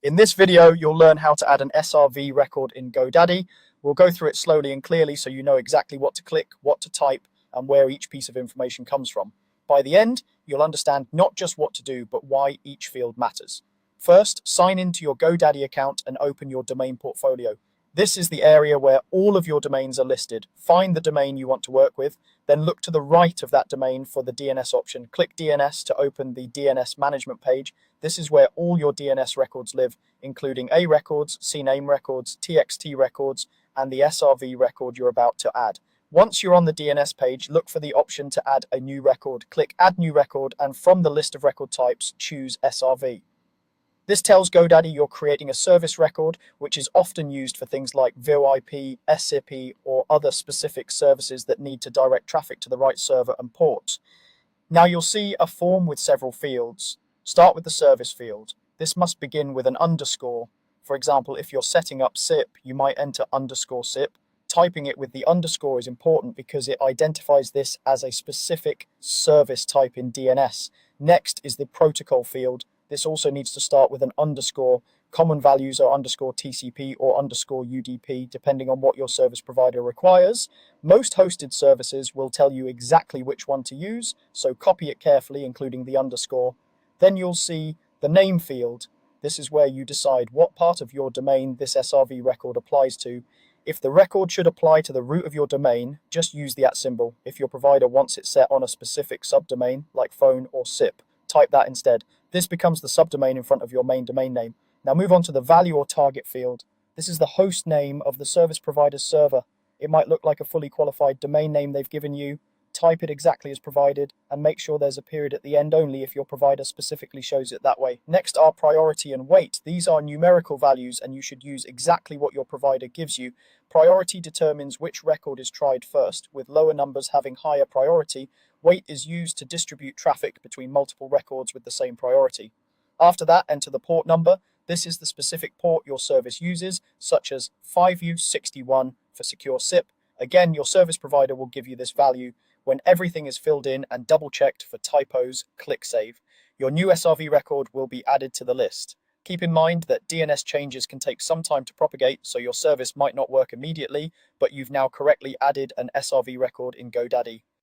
In this video, you'll learn how to add an SRV record in GoDaddy. We'll go through it slowly and clearly so you know exactly what to click, what to type, and where each piece of information comes from. By the end, you'll understand not just what to do, but why each field matters. First, sign into your GoDaddy account and open your domain portfolio. This is the area where all of your domains are listed. Find the domain you want to work with, then look to the right of that domain for the DNS option. Click DNS to open the DNS management page. This is where all your DNS records live, including A records, CNAME records, TXT records, and the SRV record you're about to add. Once you're on the DNS page, look for the option to add a new record. Click Add New Record, and from the list of record types, choose SRV. This tells GoDaddy you're creating a service record, which is often used for things like VoIP, SRV, or other specific services that need to direct traffic to the right server and port. Now you'll see a form with several fields. Start with the service field. This must begin with an underscore. For example, if you're setting up SIP, you might enter _SIP. Typing it with the underscore is important because it identifies this as a specific service type in DNS. Next is the protocol field. This also needs to start with an underscore. Common values are underscore TCP or underscore UDP, depending on what your service provider requires. Most hosted services will tell you exactly which one to use, so copy it carefully, including the underscore. Then you'll see the name field. This is where you decide what part of your domain this SRV record applies to. If the record should apply to the root of your domain, just use the @ symbol. If your provider wants it set on a specific subdomain, like phone or SIP, type that instead. This becomes the subdomain in front of your main domain name. Now move on to the value or target field. This is the host name of the service provider's server. It might look like a fully qualified domain name they've given you. Type it exactly as provided, and make sure there's a period at the end only if your provider specifically shows it that way. Next are priority and weight. These are numerical values, and you should use exactly what your provider gives you. Priority determines which record is tried first, with lower numbers having higher priority. Weight is used to distribute traffic between multiple records with the same priority. After that, enter the port number. This is the specific port your service uses, such as 5U61 for secure SIP. Again, your service provider will give you this value. When everything is filled in and double-checked for typos, click Save. Your new SRV record will be added to the list. Keep in mind that DNS changes can take some time to propagate, so your service might not work immediately, but you've now correctly added an SRV record in GoDaddy.